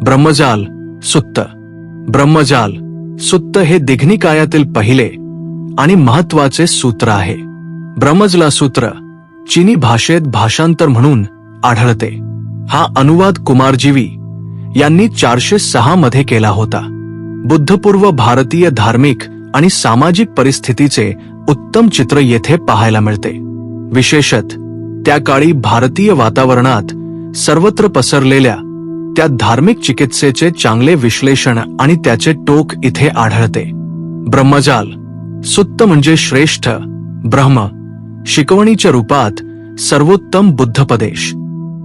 ब्रह्मजाल सुत्त. ब्रह्मजाल सुत्त हे दिघनिकायातील पहिले आणि महत्वाचे सूत्र आहे. ब्रह्मजला सूत्र चीनी भाषेत भाषांतर म्हणून आढळते. हा अनुवाद कुमारजीवी यांनी 406 मध्ये केला होता. बुद्धपूर्व भारतीय धार्मिक आणि सामाजिक परिस्थितीचे उत्तम चित्र येथे पाहायला मिळते. विशेषत त्या काळी भारतीय वातावरणात सर्वत्र पसरलेल्या त्या धार्मिक चिकित्सेचे चांगले विश्लेषण आणि त्याचे टोक इथे आढळते. ब्रह्मजाल सुत्त म्हणजे श्रेष्ठ ब्रह्म शिकवणीच्या रूपात सर्वोत्तम बुद्धपदेश.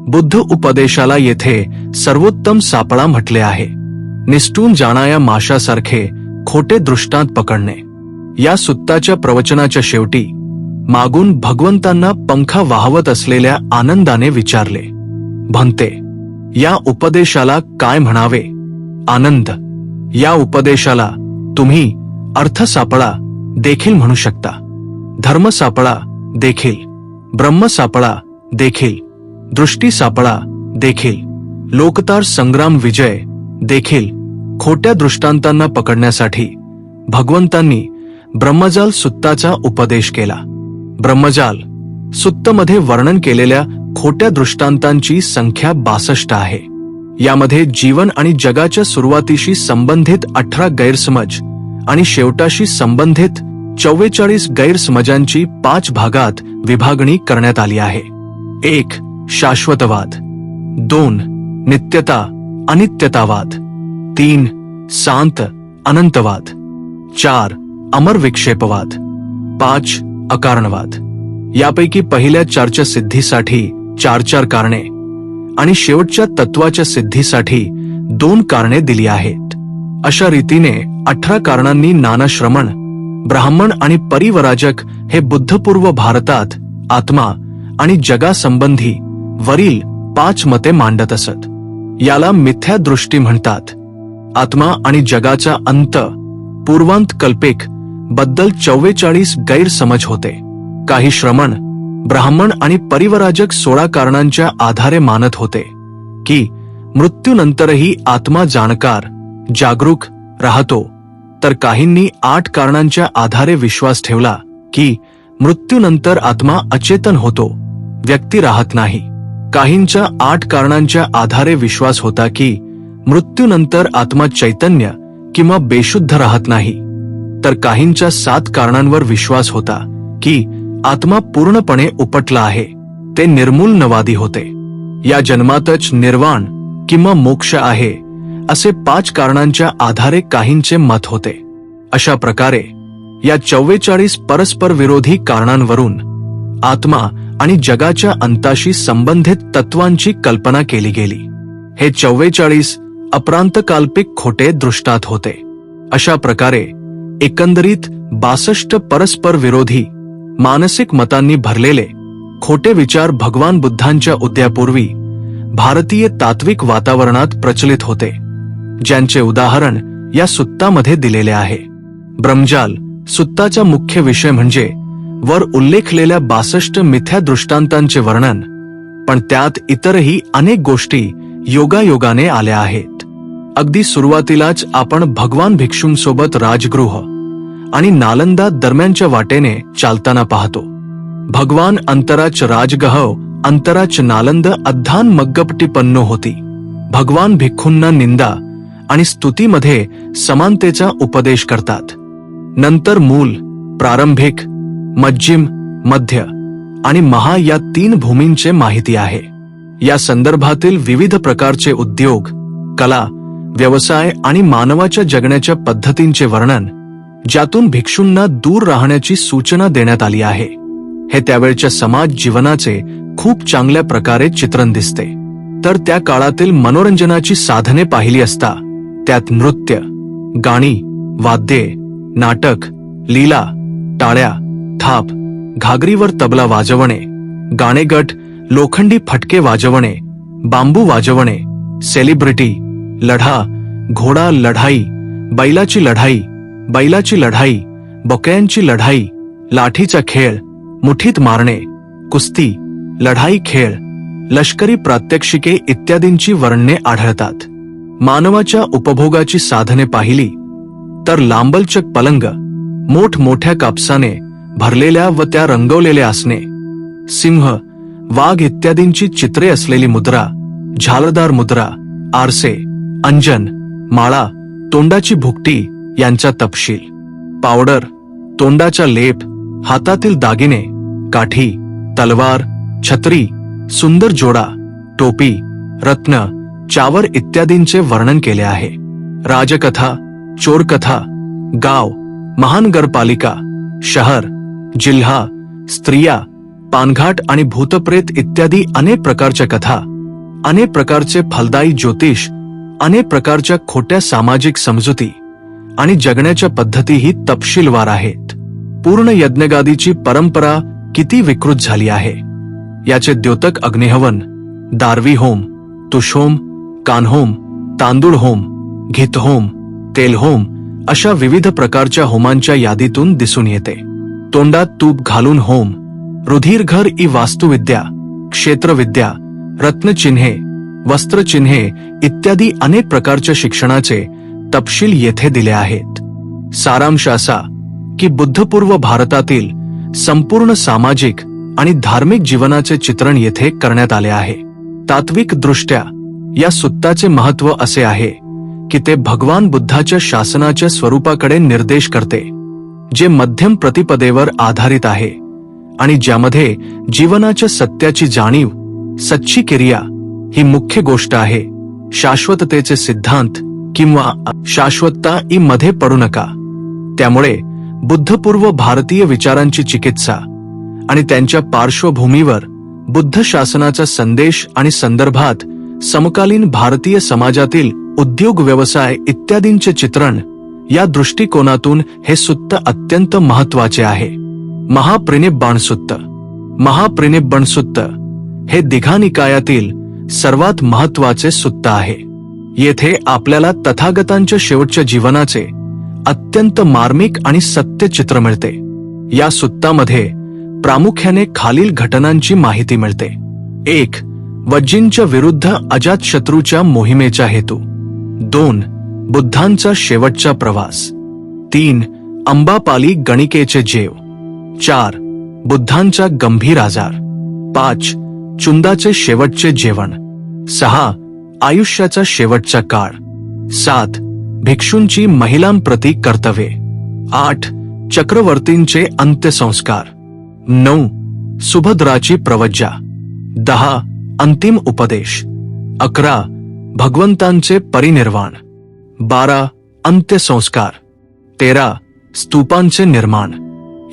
बुद्ध उपदेशाला येथे सर्वोत्तम सापळा म्हटले आहे. निसटून जाणाऱ्या माशासारखे खोटे दृष्टांत पकडणे. या सुत्ताच्या प्रवचनाच्या शेवटी मागून भगवंतांना पंखा वाहवत असलेल्या आनंदाने विचारले, भंते, या उपदेशाला काय म्हणावे? आनंद, या उपदेशाला तुम्ही अर्थ सापळा देखील म्हणू शकता, धर्म सापळा देखील, ब्रह्म सापळा देखील, दृष्टी सापळा देखील, लोकतार संग्राम विजय देखील. खोट्या दृष्टांतांना पकडण्यासाठी भगवंतांनी ब्रह्मजाल सुत्ताचा उपदेश केला. ब्रह्मजाल सुत्तमध्ये वर्णन केलेल्या खोट्या दृष्टांतांची संख्या 62 आहे. यामध्ये जीवन आणि जगाच्या सुरुवातीशी संबंधित 18 गैरसमज आणि शेवटाशी संबंधित 44 गैरसमजांची 5 भागात विभागणी करण्यात आली आहे. 1. शाश्वतवाद. 2. नित्यता अनित्यतावाद. 3. शांत अनंतवाद. 4. अमर विक्षेपवाद. 5. अकारणवाद. यापैकी पहिल्या 4च्या सिद्धीसाठी 4 कारणे आणि शेवटच्या तत्वाच्या सिद्धीसाठी 2 कारणे दिली आहेत. अशा रीतीने 18 कारणांनी नानाश्रमण, ब्राह्मण आणि परिवराजक हे बुद्धपूर्व भारतात आत्मा आणि जगासंबंधी वरील 5 मते मांडत असत. याला मिथ्या दृष्टी म्हणतात. आत्मा आणि जगाचा अंत पूर्वांत कल्पिक बद्दल 44 गैरसमज होते. काही श्रमण, ब्राह्मण आणि परिवराजक 16 कारणांच्या आधारे मानत होते की मृत्यूनंतरही आत्मा जाणकार जागरूक राहतो, तर काहींनी 8 कारणांच्या आधारे विश्वास ठेवला की मृत्यूनंतर आत्मा अचेतन होतो, व्यक्ती राहत नाही. काहींच्या 8 कारणांच्या आधारे विश्वास होता की मृत्यूनंतर आत्मा चैतन्य किंवा बेशुद्ध राहत नाही, तर काहींच्या 7 कारणांवर विश्वास होता की आत्मा पूर्णपणे उपटला आहे, ते निर्मूलनवादी होते. या जन्मातच निर्वाण किंवा मोक्ष आहे असे 5 कारणांच्या आधारे काहींचे मत होते. अशा प्रकारे या 44 परस्पर विरोधी कारणांवरून आत्मा आणि जगाच्या अंताशी संबंधित तत्वांची कल्पना केली गेली. हे 44 अप्रांतकाल्पिक खोटे दृष्टांत होते. अशा प्रकारे एकंदरीत 62 परस्पर विरोधी मानसिक मतांनी भरलेले खोटे विचार भगवान बुद्धांच्या उदयापूर्वी भारतीय तात्विक वातावरणात प्रचलित होते, ज्यांचे उदाहरण या सुत्तामध्ये दिलेले आहे. ब्रह्मजाल सुत्ताचा मुख्य विषय म्हणजे वर उल्लेखलेल्या 62 मिथ्या दृष्टांतांचे वर्णन, पण त्यात इतरही अनेक गोष्टी योगायोगाने आल्या आहेत. अगदी सुरुवातीलाच आपण भगवान भिक्षूंसोबत राजगृह आणि नालंदा दरम्यानच्या वाटेने चालताना पाहतो. भगवान अंतराच राजगह अंतराच नालंद अध्यान मग्गपटीपन्नो होती. भगवान भिक्खूंना निंदा आणि स्तुतीमध्ये समानतेचा उपदेश करतात. नंतर मूल, प्रारंभिक, मध्यम, मध्य आणि महा या 3 भूमींचे माहिती आहे. या संदर्भातील विविध प्रकारचे उद्योग, कला, व्यवसाय आणि मानवाच्या जगण्याच्या पद्धतींचे वर्णन, ज्यातून भिक्षूंना दूर राहण्याची सूचना देण्यात आली आहे, हे त्यावेळच्या समाज जीवनाचे खूप चांगल्या प्रकारे चित्रण दिसते. तर त्या काळातील मनोरंजनाची साधने पाहिली असता त्यात नृत्य, गाणी, वाद्ये, नाटक, लीला, टाळ्या, थाप, घागरीवर तबला वाजवणे, गाणेगट, लोखंडी फटके वाजवणे, बांबू वाजवणे, सेलिब्रिटी, लढा, घोडा लढाई, बैलाची लढाई, बकऱ्यांची लढाई, लाठीचा खेळ, मुठीत मारणे, कुस्ती, लढाई खेळ, लष्करी प्रात्यक्षिके इत्यादींची वर्णने आढळतात. मानवाच्या उपभोगाची साधने पाहिली तर लांबलचक पलंग, मोठमोठ्या कापसाने भरलेल्या व त्या रंगवलेल्या आसने, सिंह, वाघ इत्यादींची चित्रे असलेली मुद्रा, झालरदार मुद्रा, आरसे, अंजन, माळा, तोंडाची भुकटी यांचा तपशील, पावडर, तोंडाचा लेप, हातातील दागिने, काठी, तलवार, छत्री, सुंदर जोडा, टोपी, रत्न, चावर इत्यादींचे वर्णन केले आहे. राजकथा, चोरकथा, गाव, महानगरपालिका, शहर, जिल्हा, स्त्रिया, पानघाट आणि भूतप्रेत इत्यादी अनेक प्रकारच्या कथा, अनेक प्रकारचे फलदायी ज्योतिष, अनेक प्रकारच्या खोट्या सामाजिक समजुती आणि जगण्याच्या पद्धतीही तपशीलवार आहेत. पूर्ण यज्ञगादीची परंपरा किती विकृत झाली आहे याचे द्योतक अग्निहवन, दारवी होम, तुषहोम, कानहोम, तांदूळ होम, घितहोम, तेलहोम अशा विविध प्रकारच्या होमांच्या यादीतून दिसून येते. तोंडात तूप घालून होम, रुधिरघर ई वास्तुविद्या, क्षेत्रविद्या, रत्नचिन्हे, वस्त्रचिन्हे इत्यादी अनेक प्रकारच्या शिक्षणाचे तपशील येथे दिले आहेत. सारांश असा की बुद्धपूर्व भारतातील संपूर्ण सामाजिक आणि धार्मिक जीवनाचे चित्रण येथे करण्यात आले आहे. तात्विक दृष्ट्या या सुत्ताचे महत्त्व असे आहे की ते भगवान बुद्धाच्या शासनाच्या स्वरूपाकडे निर्देश करते, जे मध्यम प्रतिपदेवर आधारित आहे आणि ज्यामध्ये जीवनाच्या सत्याची जाणीव, सच्ची क्रिया ही मुख्य गोष्ट आहे. शाश्वततेचे सिद्धांत किंवा शाश्वतता ई मध्ये पडू नका. त्यामुळे बुद्धपूर्व भारतीय विचारांची चिकित्सा आणि त्यांच्या पार्श्वभूमीवर बुद्ध शासनाचा संदेश आणि संदर्भात समकालीन भारतीय समाजातील उद्योग, व्यवसाय इत्यादींचे चित्रण या दृष्टिकोनातून हे सुत्त अत्यंत महत्वाचे आहे. महाप्रिनिब्बाण सुत्त. महाप्रिनिब्बाण सुत्त हे दिघानिकायातील सर्वात महत्वाचे सुत्त आहे. येथे आपल्याला तथागतांच्या शेवटच्या जीवनाचे अत्यंत मार्मिक आणि सत्य चित्र मिळते. या सुत्तामध्ये प्रामुख्याने खालील घटनांची माहिती मिळते. 1. वज्जींच्या विरुद्ध अजातशत्रूच्या मोहिमेचा हेतू. 2. बुद्धांचा शेवटचा प्रवास. 3. अंबापाली गणिकेचे जेव. 4. बुद्धांचा गंभीर आजार. 5. चुंदाचे शेवटचे जेवण. 6. आयुष्याचा शेवटचा काळ. 7. भिक्षूंची महिलांप्रती कर्तव्ये. 8. चक्रवर्तींचे अंत्यसंस्कार. 9. सुभद्राची प्रवज्जा. 10. अंतिम उपदेश. 11. भगवंतांचे परिनिर्वाण. 12. अंत्यसंस्कार. 13. स्तूपांचे निर्माण.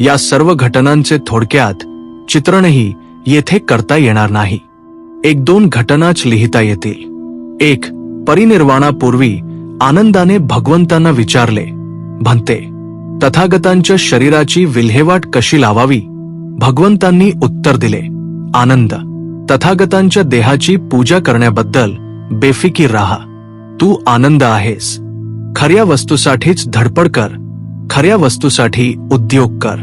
या सर्व घटनांचे थोडक्यात चित्रणही येथे करता येणार नाही. 1-2 घटनाच लिहिता येतील. 1. परिनिर्वाणापूर्वी आनंदाने भगवंतांना विचारले, भन्ते, तथागतांच्या शरीराची विल्हेवाट कशी लावावी? भगवंतांनी उत्तर दिले, आनंद, तथागतांच्या देहाची पूजा करण्याबद्दल बेफिकीर राहा. तू आनंद आहेस. खऱ्या वस्तूसाठीच धडपड कर. खऱ्या वस्तूसाठी उद्योग कर.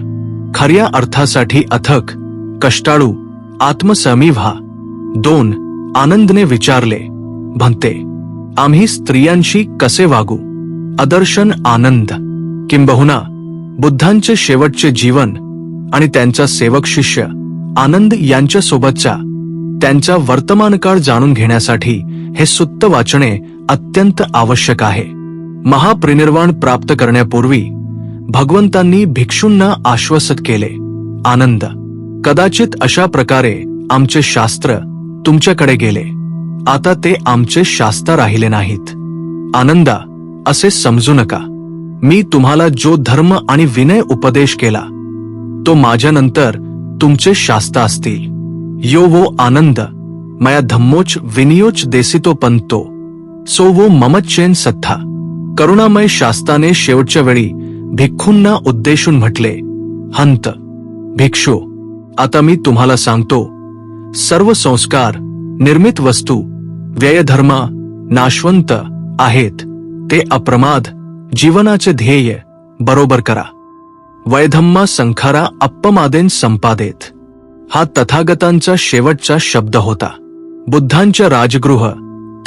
खऱ्या अर्थासाठी अथक, कष्टाळू, आत्मसमी व्हा. 2. आनंदने विचारले, भन्ते, आम्ही स्त्रियांशी कसे वागू? अदर्शन आनंद, किंबहुना बुद्धांचे शेवटचे जीवन आणि त्यांचा सेवक शिष्य आनंद यांच्यासोबतचा त्यांचा वर्तमानकाळ जाणून घेण्यासाठी हे सुत्त वाचणे अत्यंत आवश्यक आहे. महाप्रिनिर्वाण प्राप्त करण्यापूर्वी भगवंतांनी भिक्षूंना आश्वस्त केले, आनंद, कदाचित अशा प्रकारे आमचे शास्त्र तुमच्याकडे गेले. आता ते आमचे शास्त्र राहिले नाहीत. आनंदा, असे समजू नका. मी तुम्हाला जो धर्म आणि विनय उपदेश केला तो माझ्यानंतर तुमचे शास्त्र असतील. यो वो आनंद मया धम्मोच विनियोच देसितो पंतो सो वो ममच्चेन सत्था. करुणामय शास्त्राने शेवटच्या वेळी भिक्खूंना उद्देशून म्हटले, हंत, भिक्षू, आता मी तुम्हाला सांगतो, सर्व संस्कार, निर्मित वस्तू, व्ययधर्म नाशवंत आहेत. ते अप्रमाद जीवनाचे ध्येय बरोबर करा. वैधम्मा संखारा अप्पमादेन संपादेत. हा तथागतांचा शेवटचा शब्द होता. बुद्धांच्या राजगृह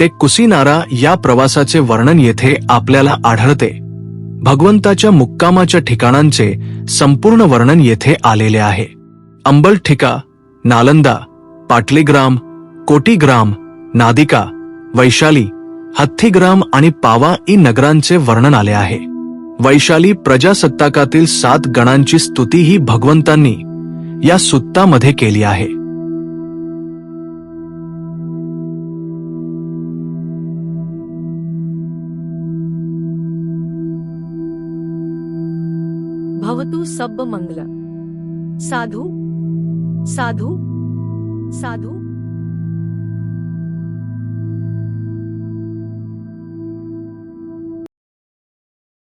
ते कुसिनारा या प्रवासाचे वर्णन येथे आपल्याला आढळते. भगवंताच्या मुक्कामाच्या ठिकाणांचे संपूर्ण वर्णन येथे आलेले आहे. अंबलठिका, नालंदा, पाटलीग्राम, कोटीग्राम, नादिका, वैशाली, हत्थीग्राम आणि पावा ई नगरांचे वर्णन आले आहे. वैशाली प्रजासत्ताकातील 7 गणांची स्तुती ही भगवंतांनी या सुत्तामध्ये केली आहे. भवतु सब्ब मंगल. साधु साधु साधु.